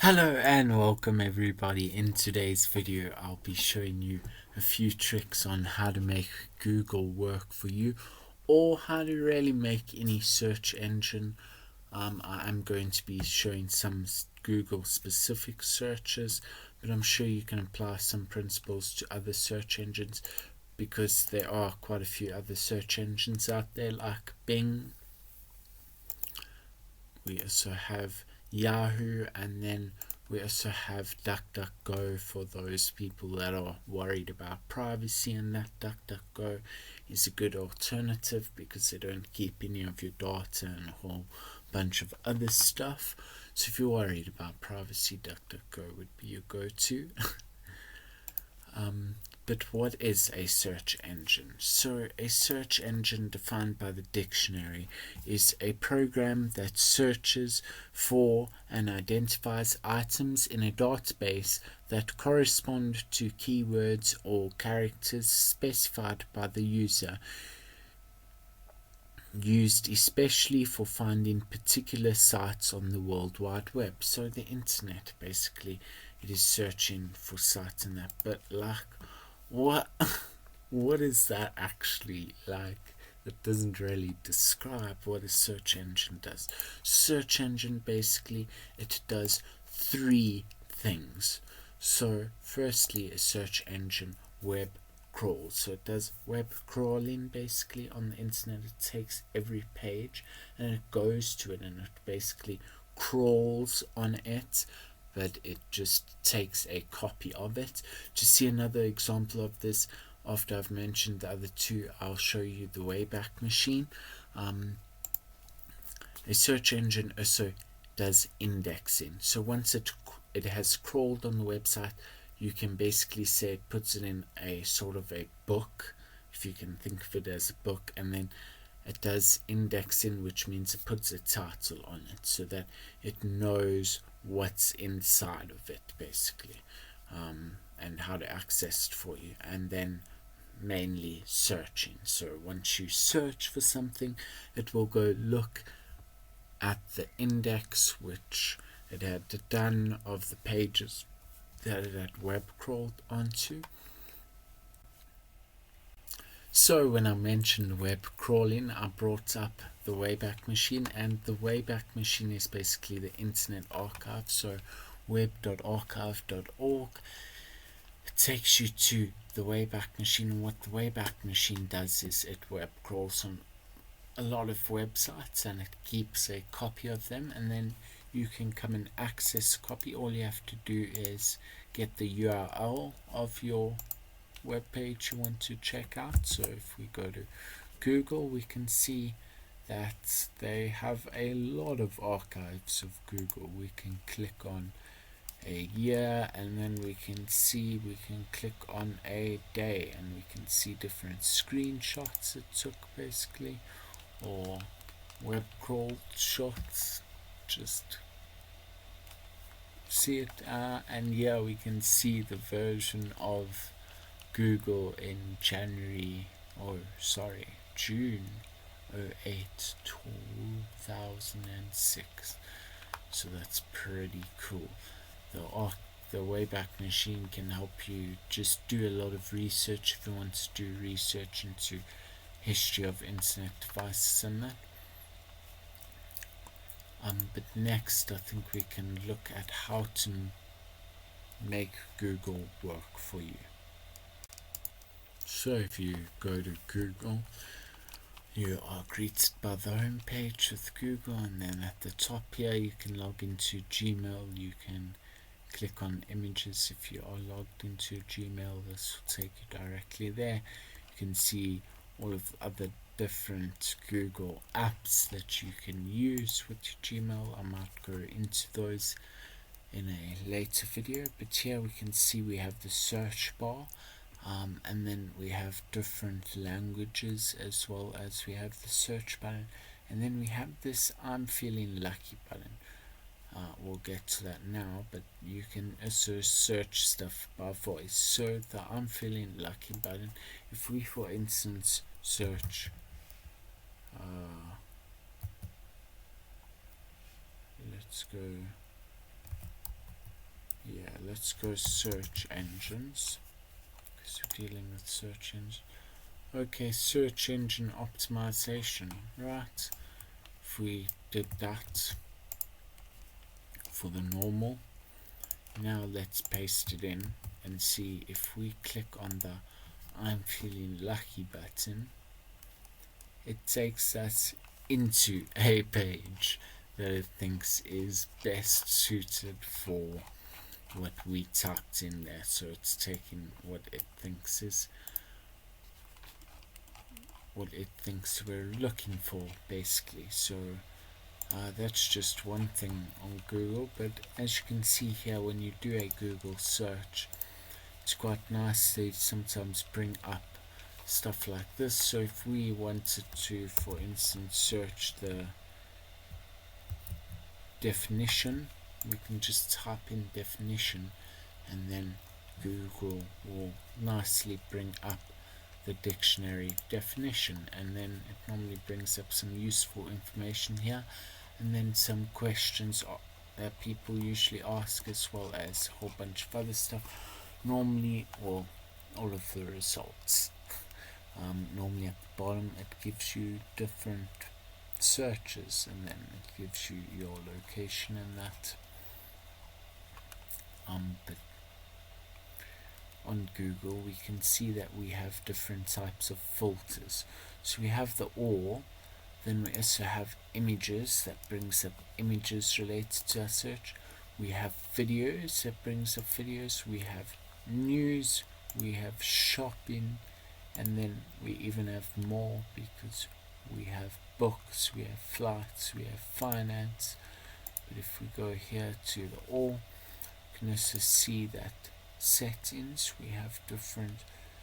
Hello and welcome everybody. In today's video I'll be showing you a few tricks on how to make Google work for you, or how to really make any search engine. I'm going to be showing some Google specific searches, but I'm sure you can apply some principles to other search engines, because there are quite a few other search engines out there like Bing. We also have Yahoo, and then we also have DuckDuckGo for those people that are worried about privacy, and that DuckDuckGo is a good alternative because they don't keep any of your data and a whole bunch of other stuff. So if you're worried about privacy, DuckDuckGo would be your go-to. But what is a search engine? So a search engine, defined by the dictionary, is a program that searches for and identifies items in a database that correspond to keywords or characters specified by the user, used especially for finding particular sites on the World Wide Web. So the internet, basically, it is searching for sites and that. But what is that actually like? That doesn't really describe what a search engine does. Search engine, basically, it does three things. So firstly, a search engine web crawls. So it does web crawling basically on the internet. It takes every page and it goes to it, and it basically crawls on it, but it just takes a copy of it. To see another example of this, after I've mentioned the other two, I'll show you the Wayback Machine. A search engine also does indexing. So once it has crawled on the website, you can basically say it puts it in a sort of a book, if you can think of it as a book, and then it does indexing, which means it puts a title on it so that it knows what's inside of it, basically, and how to access it for you. And then mainly searching. So once you search for something, it will go look at the index which it had done of the pages that it had web crawled onto. So when I mentioned web crawling, I brought up the Wayback Machine, and the Wayback Machine is basically the Internet Archive. So web.archive.org, it takes you to the Wayback Machine, and what the Wayback Machine does is it web crawls on a lot of websites and it keeps a copy of them, and then you can come and access a copy. All you have to do is get the URL of your web page you want to check out. So if we go to Google, we can see that they have a lot of archives of Google. We can click on a year, and then we can click on a day, and we can see different screenshots it took, basically, or web crawl shots. Just see it, and yeah, we can see the version of Google in June 08 2006. So that's pretty cool. The Wayback Machine can help you just do a lot of research if you want to do research into history of internet devices and that. But next, I think we can look at how to make Google work for you. So if you go to Google, you are greeted by the home page with Google, and then at the top here you can log into Gmail. You can click on images. If you are logged into Gmail, this will take you directly there. You can see all of the other different Google apps that you can use with your Gmail. I might go into those in a later video, but here we can see we have the search bar, and then we have different languages, as well as we have the search button, and then we have this I'm feeling lucky button. We'll get to that now, but you can also search stuff by voice. So the I'm feeling lucky button, if we for instance search let's go Yeah, let's go search engines, because we're dealing with search engines. Okay, search engine optimization, right? If we did that for the normal, now let's paste it in and see if we click on the I'm feeling lucky button, it takes us into a page that it thinks is best suited for what we typed in there. So it's taking what it thinks we're looking for, basically. So that's just one thing on Google, but as you can see here, when you do a Google search, it's quite nice. They sometimes bring up stuff like this. So if we wanted to, for instance, search the definition, we can just type in definition, and then Google will nicely bring up the dictionary definition, and then it normally brings up some useful information here, and then some questions that people usually ask, as well as a whole bunch of other stuff. Normally, well, all of the results. Normally at the bottom it gives you different searches, and then it gives you your location and that. But on Google we can see that we have different types of filters. So we have the or, then we also have images, that brings up images related to our search. We have videos, that brings up videos. We have news, we have shopping, and then we even have more, because we have books, we have flights, we have finance. But if we go here to the all, you can also see that settings, we have different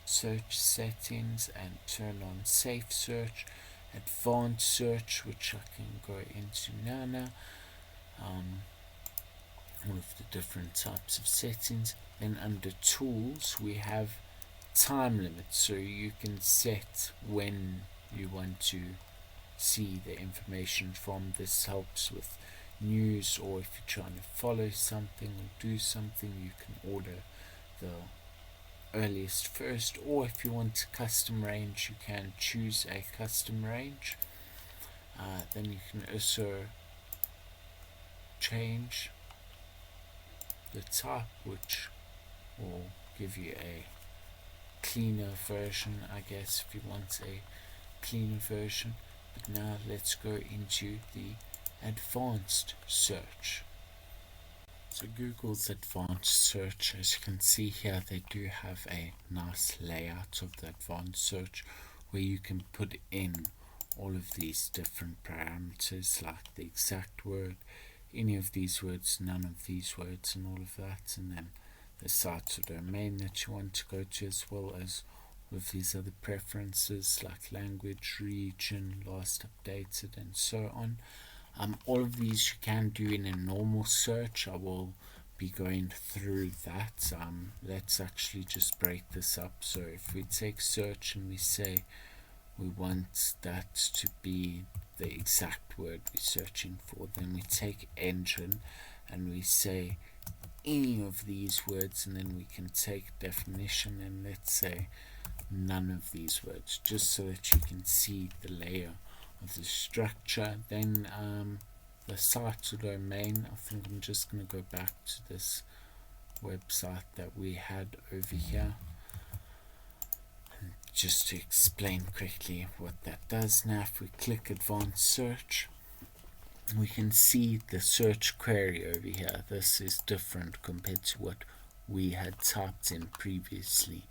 search settings, and turn on safe search, advanced search, which I can go into now. All of the different types of settings. Then under tools we have time limits, so you can set when you want to see the information from. This helps with news, or if you're trying to follow something or do something, you can order the earliest first, or if you want a custom range, you can choose a custom range. Then you can also change the type, which will give you a cleaner version, I guess, if you want a cleaner version. But now let's go into the advanced search. So Google's advanced search, as you can see here, they do have a nice layout of the advanced search, where you can put in all of these different parameters, like the exact word, any of these words, none of these words, and all of that, and then the site or domain that you want to go to, as well as all of these other preferences like language, region, last updated, and so on. All of these you can do in a normal search. I will be going through that. Let's actually just break this up. So if we take search and we say we want that to be the exact word we're searching for, then we take engine and we say any of these words, and then we can take definition and let's say none of these words, just so that you can see the layer of the structure. Then the site or domain, I think I'm just going to go back to this website that we had over here, and just to explain quickly what that does. Now if we click advanced search, we can see the search query over here. This is different compared to what we had typed in previously,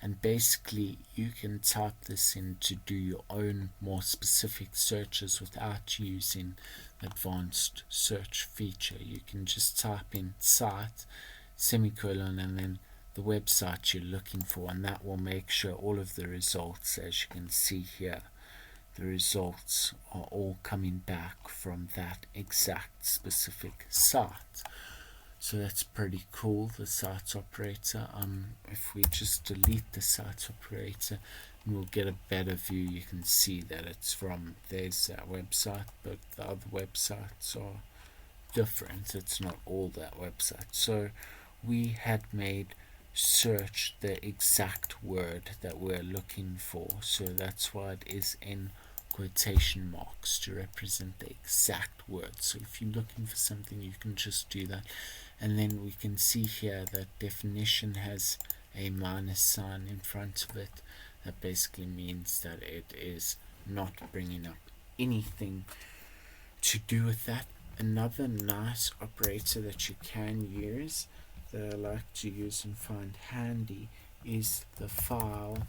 and basically you can type this in to do your own more specific searches without using the advanced search feature. You can just type in site, semicolon, and then the website you're looking for, and that will make sure all of the results, as you can see here, the results are all coming back from that exact specific site. So that's pretty cool, the site operator. If we just delete the site operator, we'll get a better view. You can see that it's from, there's that website, but the other websites are different. It's not all that website. So we had made search the exact word that we're looking for, so that's why it is in quotation marks to represent the exact word. So if you're looking for something, you can just do that. And then we can see here that definition has a minus sign in front of it. That basically means that it is not bringing up anything to do with that. Another nice operator that you can use, that I like to use and find handy, is the file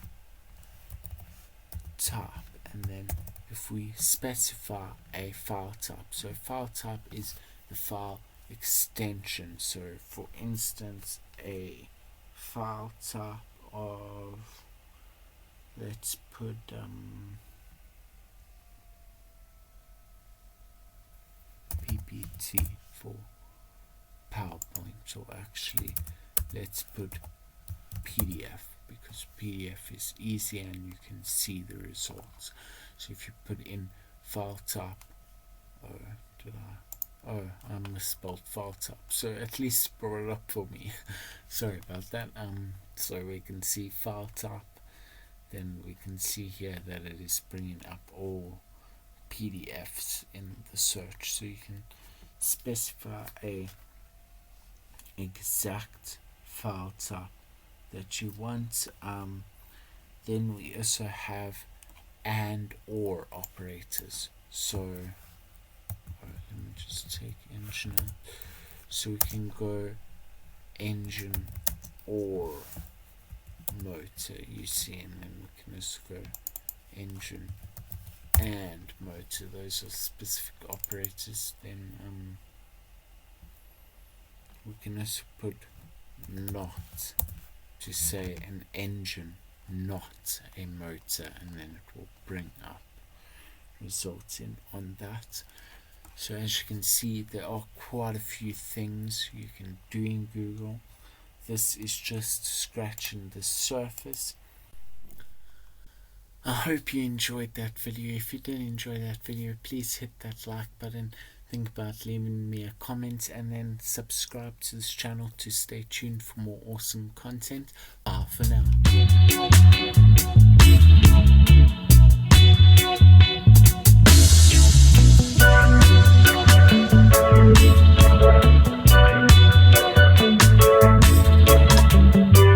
type. And then if we specify a file type, so file type is the file extension. So for instance, a file type of, let's put PPT for PowerPoint, or actually let's put PDF, because PDF is easy and you can see the results. So if you put in file type, I misspelled file type, so at least brought it up for me. Sorry about that. So we can see file type, then we can see here that it is bringing up all PDFs in the search. So you can specify a exact file type that you want. Then we also have and or operators. So let me just take engine out. So we can go engine or motor, you see, and then we can just go engine and motor. Those are specific operators. Then we can also put not to say an engine, not a motor, and then it will bring up results in on that. So as you can see, there are quite a few things you can do in Google. This is just scratching the surface. I hope you enjoyed that video. If you did enjoy that video, please hit that like button. Think about leaving me a comment, and then subscribe to this channel to stay tuned for more awesome content. Bye for now.